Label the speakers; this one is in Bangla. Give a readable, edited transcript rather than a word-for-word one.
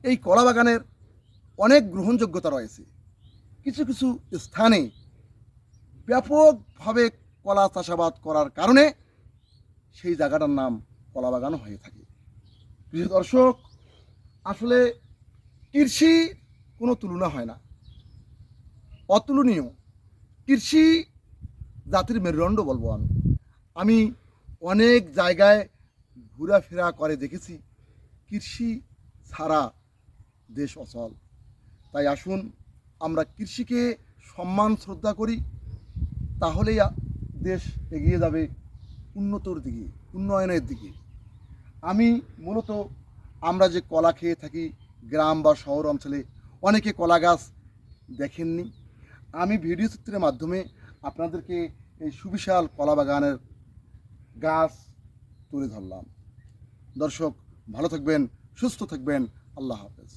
Speaker 1: এই কলা বাগানের অনেক গ্রহণযোগ্যতা রয়েছে। কিছু কিছু স্থানে ব্যাপকভাবে কলা চাষাবাদ করার কারণে সেই জায়গাটার নাম কলা বাগানও হয়ে থাকে। প্রিয় দর্শক, আসলে কৃষি কোনো তুলনা হয় না, অতুলনীয়। কৃষি জাতির মেরুদণ্ড বলবো আমি। আমি অনেক জায়গায় ঘোরাফেরা করে দেখেছি কৃষি ছাড়া দেশ অচল। তাই আসুন আমরা কৃষিকে সম্মান শ্রদ্ধা করি, তাহলেই দেশ এগিয়ে যাবে উন্নতর দিকে, উন্নয়নের দিকে। আমি মূলত আমরা যে কলা খেয়ে থাকি গ্রাম বা শহর অঞ্চলে, অনেকে কলা গাছ দেখেননি। আমি ভিডিও চিত্রের মাধ্যমে আপনাদেরকে এই সুবিশাল কলা বাগানের গাছ তুলে ধরলাম। দর্শক, ভালো থাকবেন, সুস্থ থাকবেন। আল্লাহ হাফেজ।